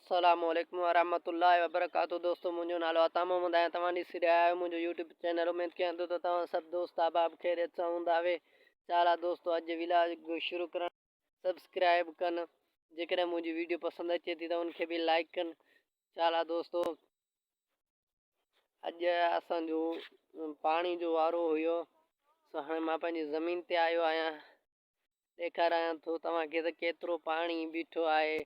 अस्सलामुअलैकुम वरहमतुल्लाहि वबरकातुहू। दोस्तों मुंहिंजो नालो अता मोहम्मद आहे। तव्हां ॾिसी रहिया आहियो मुंहिंजो यूट्यूब चैनल। उमेद कयां थो त तव्हां सभु दोस्त अहबाब ख़ैरियत सां हूंदावे। चाला दोस्तों अॼु विलाग शुरू करणु सब्सक्राइब कनि। जेकॾहिं मुंहिंजी वीडियो पसंदि अचे थी त उनखे बि लाइक कनि। चाला दोस्तों अॼु असांजो पाणी जो वारो हुयो। सो हाणे मां पंहिंजी ज़मीन ते आयो आहियां। ॾेखारियां थो तव्हांखे त केतिरो पाणी बीठो आहे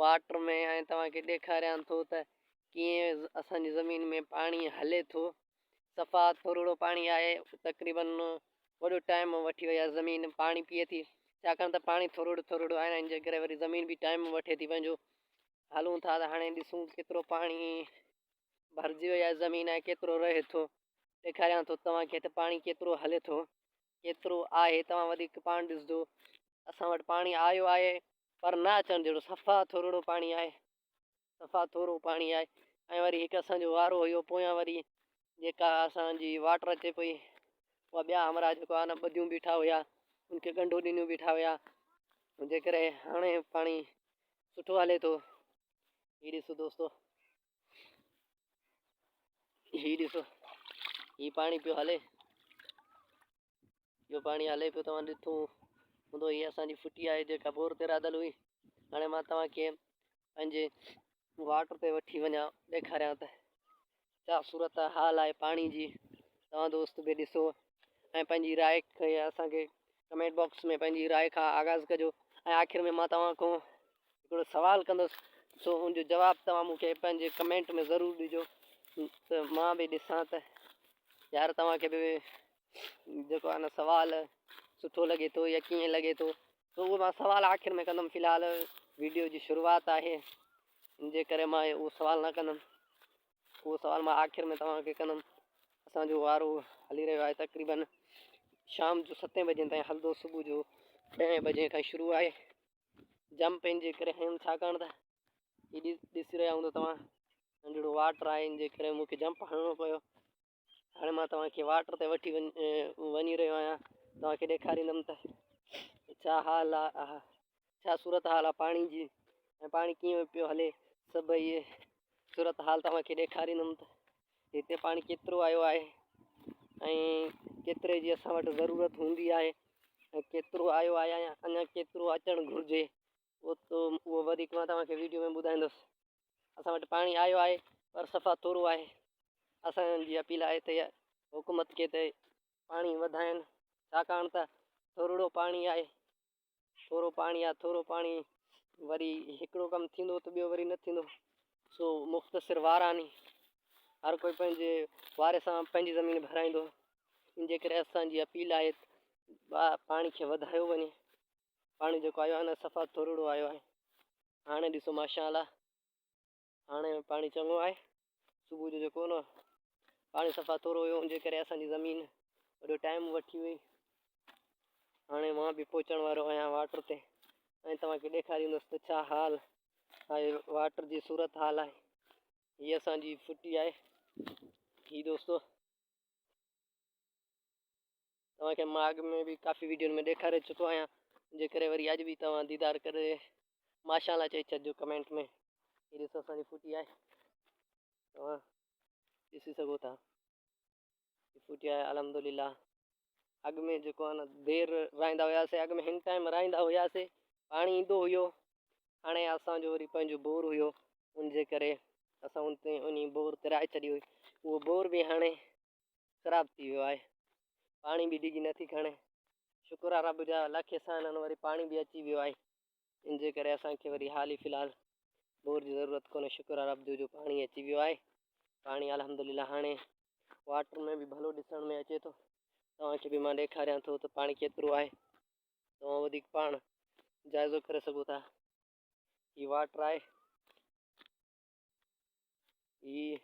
वाटर में। ऐं तव्हांखे ॾेखारियां थो त कीअं असांजी ज़मीन में पाणी हले थो। सफ़ा थोरो पाणी आहे। तक़रीबन वॾो टाइम वठी वई आहे ज़मीन पाणी पीए थी। छाकाणि त पाणी थोरो आहे हिन जे करे वरी ज़मीन बि टाइम वठे थी पंहिंजो। हलूं था त हाणे ॾिसूं केतिरो पाणी भरिजी वई आहे ज़मीन ऐं केतिरो रहे थो। ॾेखारियां थो तव्हांखे त पाणी केतिरो हले थो, केतिरो आहे। तव्हां वधीक पाणी ॾिसजो। असां वटि पाणी आयो आहे पर न अचणु जहिड़ो। सफ़ा थोरो पाणी आहे, सफ़ा थोरो पाणी आहे। ऐं वरी हिकु असांजो वारो हुयो पोयां वरी जेका असांजी वाटर अचे पई उहा ॿिया हमरा जेको आहे न ॿधियूं बीठा हुया, उनखे ॻंढूं ॾिनियूं बीठा हुया। जंहिं करे हाणे पाणी सुठो हले थो। हीअ ॾिसो दोस्तो, हीअ ॾिसो, हीअ पाणी पियो हले, इहो पाणी हले पियो। तव्हां ॾिठो हूंदो हीअ असांजी फुटी आहे जेका बोर ते राधल हुई। हाणे मां तव्हांखे पंहिंजे वाटर ते वठी वञा, ॾेखारियां त छा सूरत हाल आहे पाणी जी। तव्हां दोस्त बि ॾिसो ऐं पंहिंजी राय खे असांखे कमेंट बॉक्स में पंहिंजी राय खां आगाज़ कजो। ऐं आख़िर में मां तव्हां खां हिकिड़ो सवाल कंदुसि, सो उनजो जवाबु तव्हां मूंखे पंहिंजे कमेंट में ज़रूरु ॾिजो त मां बि ॾिसां त यार तव्हांखे बि जेको आहे न सवाल सुठो लॻे थो या कीअं लॻे थो। त उहो मां सवाल आख़िर में कंदुमि। फ़िलहालु वीडियो जी शुरूआत आहे, जे करे मां उहो सवाल न कंदुमि। उहो सवाल मां आख़िर में तव्हांखे कंदुमि। असांजो वारो हली रहियो आहे तक़रीबन शाम जो 7 बजे ताईं हलंदो। सुबुह जो 10 बजे खां शुरू आहे। जंपिंग जे करे हयूं, छाकाणि त हीअ ॾिसी रहिया हूंदो तव्हां नंढिड़ो वाटर आहे, इन जे करे मूंखे जंप हणिणो पियो। हाणे मां तव्हांखे वाटर ते वठी वञी रहियो आहियां। तव्हांखे ॾेखारींदुमि त छा हाल आहे, छा सूरत हाल आहे पाणी जी ऐं पाणी कीअं पियो हले। सभई इहे सूरत हाल तव्हांखे ॾेखारींदुमि त हिते पाणी केतिरो आयो आहे ऐं केतिरे जी असां वटि ज़रूरत हूंदी आहे ऐं केतिरो आयो आहे या अञा केतिरो अचणु घुरिजे। उहो वधीक मां तव्हांखे वीडियो में ॿुधाईंदुसि। असां वटि पाणी आयो आहे पर सफ़ा थोरो आहे। असांजी अपील आहे त हुकूमत खे त पाणी वधाइनि, छाकाणि त थोरो पाणी आहे, थोरो पाणी आहे। थोरो पाणी वरी हिकिड़ो कमु थींदो त ॿियो वरी न थींदो। सो मुख़्तसिर वारा नी, हर कोई पंहिंजे वारे सां पंहिंजी ज़मीन भराईंदो। इन जे करे असांजी अपील आहे पाणी खे वधायो वञे। पाणी जेको आयो आहे न सफ़ा थोरो आयो आहे। हाणे ॾिसो माशाअल्लाह हाणे पाणी चङो आहे। सुबुह जो जेको न पाणी सफ़ा थोरो हुयो, उन जे करे असांजी ज़मीन वॾो टाइम वठी हुई। हाणे मां बि पहुचण वारो आहियां वाटर ते ऐं तव्हांखे ॾेखारींदुसि त छा हाल आहे वाटर जी सूरत हाल आहे। हीअ असांजी फुटी आहे। हीअ दोस्तो तव्हांखे मां अॻ में बि काफ़ी वीडियोनि में ॾेखारे चुको आहियां, जे करे वरी अॼु बि तव्हां दीदार करे माशाअल्लाह चई छॾिजो कमेंट में। हीअ ॾिसो असांजी फुटी आहे, तव्हां ॾिसी सघो था। फुटी आहे अल्हम्दुलिल्लाह। अॻ में जेको आहे न देरि राईंदा हुआसीं, अॻ में हिन टाइम राईंदा हुआसीं, पाणी ईंदो हुयो। हाणे असांजो वरी पंहिंजो बोर हुयो, उन जे करे असां उन बोर ते राहे छॾी हुई। उहो बोर बि हाणे ख़राबु थी वियो आहे, पाणी बि ॾिघी नथी खणे। शुक्र आहे रब जा लख एहसान वरी पाणी बि अची वियो आहे। इन जे करे असांखे वरी हाल ई फ़िलहालु बोर जी ज़रूरत कोन्हे। शुक्र आहे रब जो पाणी अची वियो आहे। पाणी अल्हम्दुलिल्लाह हाणे वाटर में बि भलो ॾिसण में अचे थो। तव्हांखे बि मां ॾेखारियां थो त पाणी केतिरो आहे। तव्हां वधीक पाण जाइज़ो करे सघो था। हीअ वाटर आहे, हीअ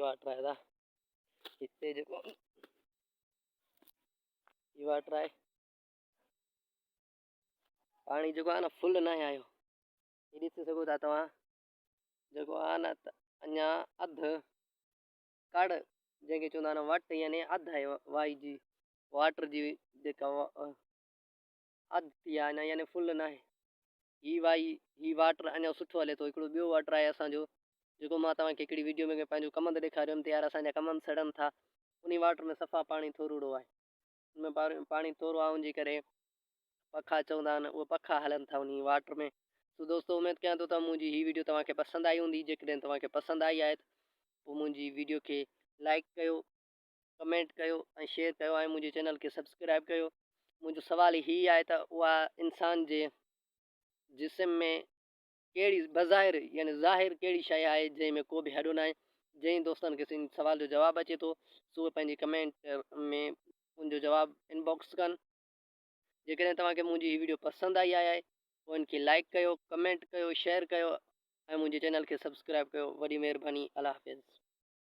वाटर आहे। हिते जेको हीअ वाटर आहे, पाणी जेको आहे न फुल न आहे आयो। हीअ ॾिसी सघो था तव्हां, जेको आहे न त अञा अधु कड़ जंहिंखे चवंदा आहिनि वट, यानी अधु आहे वाई जी वाटर जी जेका अधु थी आहे अञा, यानी फुल न आहे। ही वाटर अञा सुठो हले थो। हिकिड़ो ॿियो वाटर आहे असांजो, जेको मां तव्हांखे हिकिड़ी वीडियो में पंहिंजो कमंद ॾेखारियुमि त यार असांजा कमंद सड़नि था। उन वाटर में सफ़ा पाणी थोरूड़ो आहे, उन पाणी थोरो आहे, उनजे करे पखा चवंदा आहिनि उहे पखा हलनि था उन वाटर में। तो दोस्तो उमेद कयां थो त मुंहिंजी हीअ वीडियो तव्हांखे पसंदि आई हूंदी। जेकॾहिं तव्हांखे पसंदि आई आहे त पोइ मुंहिंजी वीडियो खे लाइक कयो, कमेंट कयो ऐं शेयर कयो ऐं मुंहिंजे चैनल खे सब्सक्राइब कयो। मुंहिंजो सुवाल ही आहे त उहा इंसान जे जिस्म में कहिड़ी बज़ाहिर यानी ज़ाहिर कहिड़ी शइ आहे जंहिंमें को बि हॾो न आहे। जंहिं दोस्तनि खे इन सवाल जो जवाबु अचे थो सो उहे पंहिंजी कमेंट में उनजो जवाबु इनबॉक्स कनि। जेकॾहिं तव्हांखे मुंहिंजी हीअ वीडियो पसंदि आई आहे पोइ इनखे लाइक कयो, कमेंट कयो, शेयर कयो ऐं मुंहिंजे चैनल खे सब्सक्राइब कयो। वॾी महिरबानी। अल्लाह हाफ़िज़।